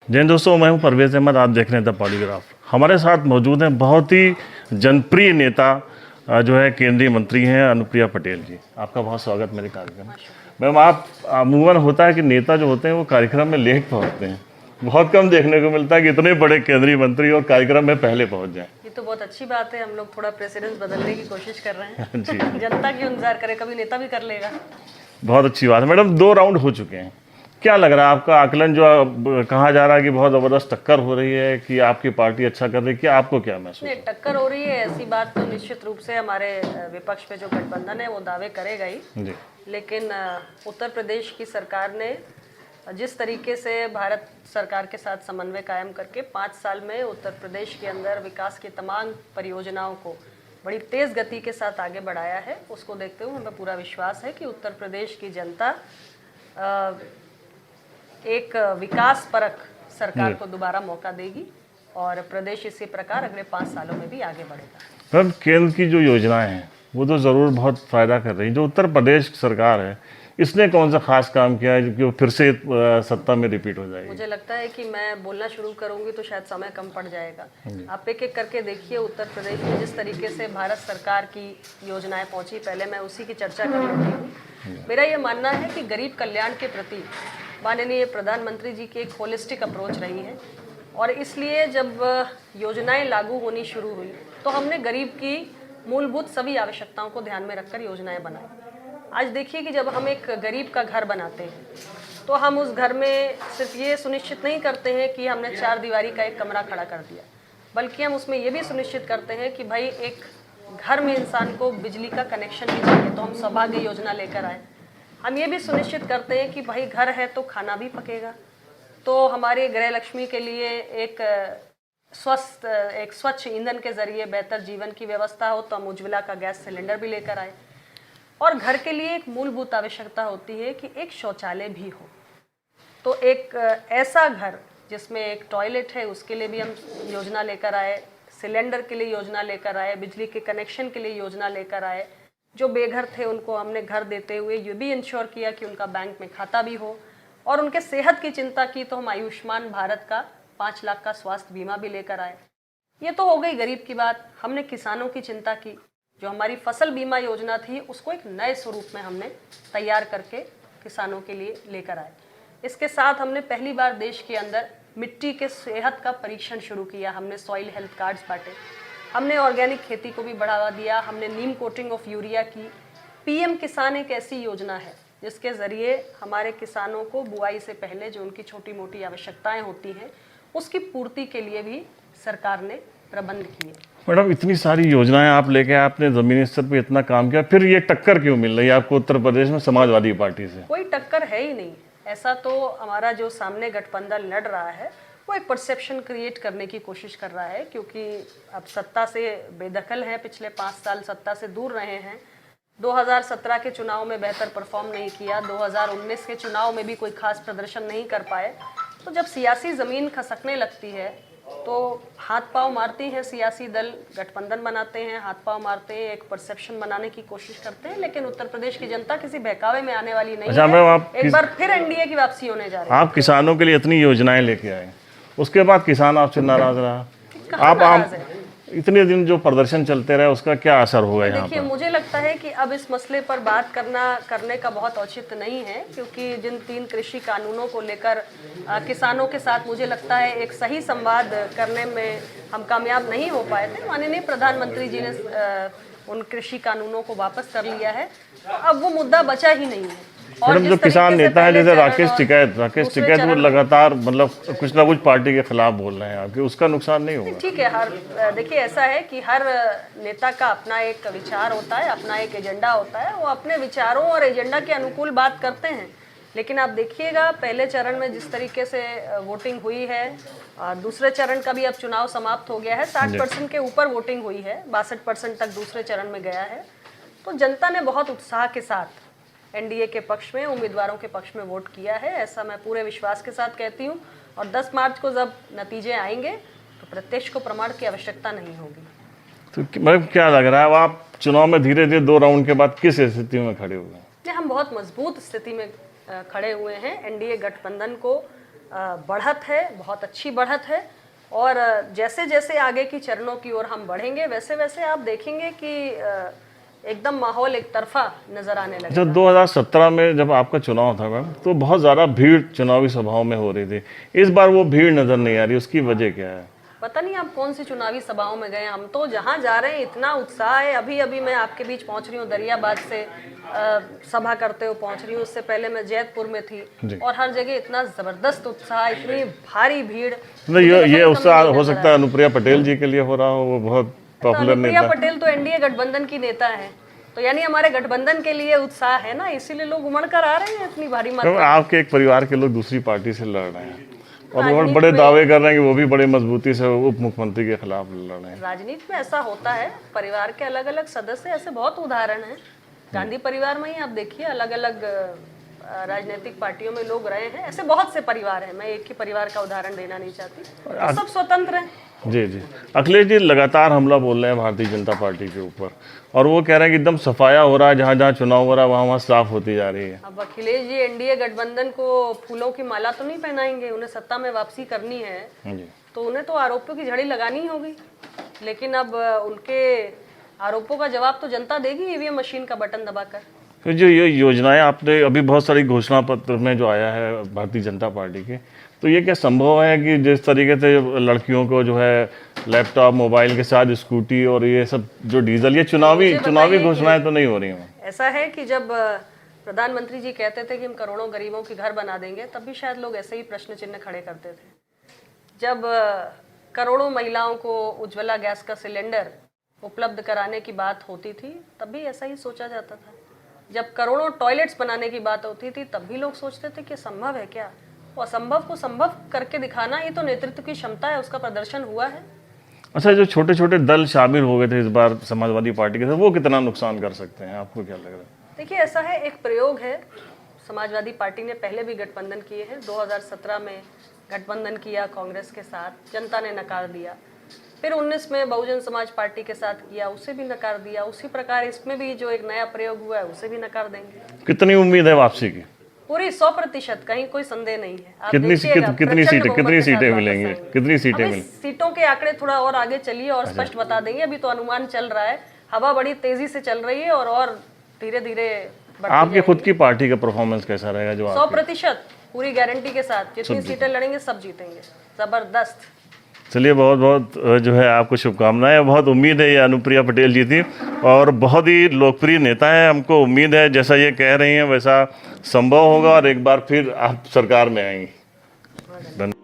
जय हिंद दोस्तों, मैं हूं परवेज़ अहमद। आप देख रहे हैं द पॉलीग्राफ। हमारे साथ मौजूद हैं बहुत ही जनप्रिय नेता जो है केंद्रीय मंत्री हैं अनुप्रिया पटेल जी। आपका बहुत स्वागत मेरे कार्यक्रम में। मैम, आप अमूमन होता है कि नेता जो होते हैं वो कार्यक्रम में लेट पहुंचते हैं। बहुत कम देखने को मिलता है कि इतने बड़े केंद्रीय मंत्री और कार्यक्रम में पहले पहुंच जाएं। ये तो बहुत अच्छी बात है। हम लोग थोड़ा प्रेसिडेंस बदलने की कोशिश कर रहे हैं। जी। जनता क्यों इंतजार करे, कभी नेता भी कर लेगा। बहुत अच्छी बात है। मैडम, 2 राउंड हो चुके हैं। क्या लग रहा है आपका आकलन जो कहा जा रहा है कि बहुत ज़बरदस्त टक्कर हो रही है कि आपकी पार्टी अच्छा कर रही है, क्या आपको क्या महसूस नहीं, टक्कर हो रही है ऐसी बात तो निश्चित रूप से हमारे विपक्ष में जो गठबंधन है वो दावे करेगा ही। जी। लेकिन उत्तर प्रदेश की सरकार ने जिस तरीके से भारत सरकार के साथ समन्वय कायम करके 5 साल में उत्तर प्रदेश के अंदर विकास की तमाम परियोजनाओं को बड़ी तेज़ गति के साथ आगे बढ़ाया है, उसको देखते हुए हमें पूरा विश्वास है कि उत्तर प्रदेश की जनता एक विकास परक सरकार को दोबारा मौका देगी और प्रदेश इसी प्रकार अगले 5 सालों में भी आगे बढ़ेगा। मैम, केंद्र की जो योजनाएं हैं वो तो ज़रूर बहुत फ़ायदा कर रही हैं। जो उत्तर प्रदेश सरकार है इसने कौन सा खास काम किया है जो फिर से सत्ता में रिपीट हो जाएगी? मुझे लगता है कि मैं बोलना शुरू करूंगी तो शायद समय कम पड़ जाएगा। आप एक एक करके देखिए उत्तर प्रदेश में जिस तरीके से भारत सरकार की योजनाएं पहुंची, पहले मैं उसी की चर्चा कर लेती हूँ। मेरा ये मानना है कि गरीब कल्याण के प्रति माननीय प्रधानमंत्री जी की एक होलिस्टिक अप्रोच रही है और इसलिए जब योजनाएं लागू होनी शुरू हुई तो हमने गरीब की मूलभूत सभी आवश्यकताओं को ध्यान में रखकर योजनाएं बनाई। आज देखिए कि जब हम एक गरीब का घर बनाते हैं तो हम उस घर में सिर्फ ये सुनिश्चित नहीं करते हैं कि हमने 4 दीवारी का एक कमरा खड़ा कर दिया, बल्कि हम उसमें ये भी सुनिश्चित करते हैं कि भाई एक घर में इंसान को बिजली का कनेक्शन भी चाहिए तो हम सौभाग्य योजना लेकर आए। हम ये भी सुनिश्चित करते हैं कि भाई घर है तो खाना भी पकेगा, तो हमारे गृह लक्ष्मी के लिए एक स्वच्छ ईंधन के जरिए बेहतर जीवन की व्यवस्था हो तो हम उज्ज्वला का गैस सिलेंडर भी लेकर आए। और घर के लिए एक मूलभूत आवश्यकता होती है कि एक शौचालय भी हो, तो एक ऐसा घर जिसमें एक टॉयलेट है उसके लिए भी हम योजना लेकर आए, सिलेंडर के लिए योजना लेकर आए, बिजली के कनेक्शन के लिए योजना लेकर आए। जो बेघर थे उनको हमने घर देते हुए ये भी इंश्योर किया कि उनका बैंक में खाता भी हो, और उनके सेहत की चिंता की तो हम आयुष्मान भारत का 5 लाख का स्वास्थ्य बीमा भी लेकर आए। ये तो हो गई गरीब की बात। हमने किसानों की चिंता की, जो हमारी फसल बीमा योजना थी उसको एक नए स्वरूप में हमने तैयार करके किसानों के लिए लेकर आए। इसके साथ हमने पहली बार देश के अंदर मिट्टी के सेहत का परीक्षण शुरू किया, हमने सॉइल हेल्थ कार्ड्स बांटे, हमने ऑर्गेनिक खेती को भी बढ़ावा दिया, हमने नीम कोटिंग ऑफ यूरिया की। पीएम किसान एक ऐसी योजना है जिसके ज़रिए हमारे किसानों को बुआई से पहले जो उनकी छोटी मोटी आवश्यकताएं होती हैं उसकी पूर्ति के लिए भी सरकार ने प्रबंध किए। मैडम, इतनी सारी योजनाएं आप लेके आपने ज़मीनी स्तर पे इतना काम किया, फिर ये टक्कर क्यों मिल रही है आपको उत्तर प्रदेश में समाजवादी पार्टी से? कोई टक्कर है ही नहीं। ऐसा तो हमारा जो सामने गठबंधन लड़ रहा है वो एक परसेप्शन क्रिएट करने की कोशिश कर रहा है, क्योंकि अब सत्ता से बेदखल हैं, पिछले 5 साल सत्ता से दूर रहे हैं। 2017 के चुनाव में बेहतर परफॉर्म नहीं किया, 2019 के चुनाव में भी कोई खास प्रदर्शन नहीं कर पाए। तो जब सियासी ज़मीन खसकने लगती है तो हाथ पांव मारती हैं सियासी दल, गठबंधन बनाते हैं, हाथ पांव मारते हैं, एक परसेप्शन बनाने की कोशिश करते हैं। लेकिन उत्तर प्रदेश की जनता किसी बहकावे में आने वाली नहीं है। एक बार फिर एनडीए की वापसी होने जा रही है। आप किसानों के लिए इतनी योजनाएं लेके आए, उसके बाद किसान आपसे नाराज रहा। आप इतने दिन जो प्रदर्शन चलते रहे उसका क्या असर होगा यहाँ पर? देखिए, मुझे लगता है कि अब इस मसले पर बात करने का बहुत औचित्य नहीं है, क्योंकि जिन 3 कृषि कानूनों को लेकर किसानों के साथ मुझे लगता है एक सही संवाद करने में हम कामयाब नहीं हो पाए थे। माननीय प्रधानमंत्री जी ने उन कृषि कानूनों को वापस कर लिया है, अब वो मुद्दा बचा ही नहीं है। मैडम, जो किसान नेता है जैसे राकेश टिकैत वो लगातार मतलब कुछ ना कुछ पार्टी के खिलाफ बोल रहे हैं आपके, उसका नुकसान नहीं होगा? ठीक है, देखिए ऐसा है कि हर नेता का अपना एक विचार होता है, अपना एक एजेंडा होता है, वो अपने विचारों और एजेंडा के अनुकूल बात करते हैं। लेकिन आप देखिएगा पहले चरण में जिस तरीके से वोटिंग हुई है, दूसरे चरण का भी अब चुनाव समाप्त हो गया है, 60% के ऊपर वोटिंग हुई है, 62% तक दूसरे चरण में गया है। तो जनता ने बहुत उत्साह के साथ एनडीए के पक्ष में, उम्मीदवारों के पक्ष में वोट किया है, ऐसा मैं पूरे विश्वास के साथ कहती हूँ। और 10 मार्च को जब नतीजे आएंगे तो प्रत्यक्ष को प्रमाण की आवश्यकता नहीं होगी। तो मतलब क्या लग रहा है, आप चुनाव में धीरे धीरे 2 राउंड के बाद किस स्थिति में खड़े हुए हैं? हम बहुत मजबूत स्थिति में खड़े हुए हैं। एनडीए गठबंधन को बढ़त है, बहुत अच्छी बढ़त है। और जैसे जैसे आगे की चरणों की ओर हम बढ़ेंगे वैसे वैसे आप देखेंगे कि एकदम माहौल एक तरफा नजर आने लगेगा। जब 2017 में जब आपका चुनाव था मैम, तो बहुत ज़्यादा भीड़ चुनावी सभाओं में हो रही थी। इस बार वो भीड़ नज़र नहीं आ रही, उसकी वजह क्या है? पता नहीं आप कौन सी चुनावी सभाओं में गए, हम तो जहाँ जा रहे हैं इतना उत्साह है। अभी अभी मैं आपके बीच पहुँच रही हूँ, दरियाबाद से सभा करते हुए पहुँच रही हूँ। उससे पहले मैं जैतपुर में थी और हर जगह इतना ज़बरदस्त उत्साह, इतनी भारी भीड़। नहीं, ये उत्साह हो सकता है अनुप्रिया पटेल जी के लिए हो रहा हो, वो बहुत पॉपुलर अनुप्रिया नेता। पटेल तो एनडीए गठबंधन की नेता है, तो यानी हमारे गठबंधन के लिए उत्साह है ना, इसीलिए लोग उमड़ कर आ रहे हैं इतनी भारी मात्रा में। आपके एक परिवार के लोग दूसरी पार्टी से लड़ रहे हैं और वो बड़े दावे कर रहे हैं कि वो भी बड़े मजबूती से उप मुख्यमंत्री के खिलाफ लड़ रहे हैं। राजनीति में ऐसा होता है, परिवार के अलग अलग सदस्य, ऐसे बहुत उदाहरण हैं। गांधी परिवार में ही आप देखिए, अलग अलग राजनीतिक पार्टियों में लोग रहे हैं। ऐसे बहुत से परिवार हैं, मैं एक ही परिवार का उदाहरण देना नहीं चाहती, तो सब स्वतंत्र हैं। जी जी। अखिलेश जी लगातार हमला बोल रहे हैं भारतीय जनता पार्टी के ऊपर, और वो कह रहे हैं कि एकदम सफाया हो रहा है, जहाँ जहाँ चुनाव हो रहा है वहाँ साफ होती जा रही है। अब अखिलेश जी एनडीए गठबंधन को फूलों की माला तो नहीं पहनाएंगे, उन्हें सत्ता में वापसी करनी है जी। तो उन्हें तो आरोपों की झड़ी लगानी ही होगी। लेकिन अब उनके आरोपों का जवाब तो जनता देगी ईवीएम मशीन का बटन दबाकर। तो जो ये योजनाएं आपने अभी बहुत सारी घोषणा पत्र में जो आया है भारतीय जनता पार्टी के, तो ये क्या संभव है कि जिस तरीके से लड़कियों को जो है लैपटॉप मोबाइल के साथ स्कूटी और ये सब जो डीजल, ये चुनावी घोषणाएं तो नहीं हो रही हैं? ऐसा है कि जब प्रधानमंत्री जी कहते थे कि हम करोड़ों गरीबों के घर बना देंगे, तब भी शायद लोग ऐसे ही प्रश्न चिन्ह खड़े करते थे। जब करोड़ों महिलाओं को उज्ज्वला गैस का सिलेंडर उपलब्ध कराने की बात होती थी, तब भी ऐसा ही सोचा जाता था। जब करोड़ों टॉयलेट्स बनाने की बात होती थी, तब भी लोग सोचते थे कि संभव है क्या। असंभव को संभव करके दिखाना, ये तो नेतृत्व की क्षमता है, उसका प्रदर्शन हुआ है। अच्छा, जो छोटे छोटे दल शामिल हो गए थे इस बार समाजवादी पार्टी के साथ, वो कितना नुकसान कर सकते हैं, आपको क्या लग रहा है? देखिए, ऐसा है, एक प्रयोग है। समाजवादी पार्टी ने पहले भी गठबंधन किए हैं। 2017 में गठबंधन किया कांग्रेस के साथ, जनता ने नकार दिया। फिर 19 में बहुजन समाज पार्टी के साथ किया, उसे भी नकार दिया। उसी प्रकार इसमें भी जो एक नया प्रयोग हुआ है उसे भी नकार देंगे। कितनी उम्मीद है वापसी की? पूरी 100%, कहीं कोई संदेह नहीं है। आप कितनी देखिएगा, कितनी सीटें मिलेंगी? कितनी सीटें मिलेंगी? सीटों के आंकड़े थोड़ा और आगे चलिए और स्पष्ट बता देंगे। अभी तो अनुमान चल रहा है, हवा बड़ी तेजी से चल रही है और धीरे धीरे आपकी खुद की पार्टी का परफॉर्मेंस कैसा रहेगा? जो 100% पूरी गारंटी के साथ जितनी सीटें लड़ेंगे सब जीतेंगे, जबरदस्त। चलिए, बहुत बहुत जो है आपको शुभकामनाएं। बहुत उम्मीद है ये अनुप्रिया पटेल जी थी और बहुत ही लोकप्रिय नेता है। हमको उम्मीद है जैसा ये कह रही हैं वैसा संभव होगा और एक बार फिर आप सरकार में आएंगी। धन्यवाद।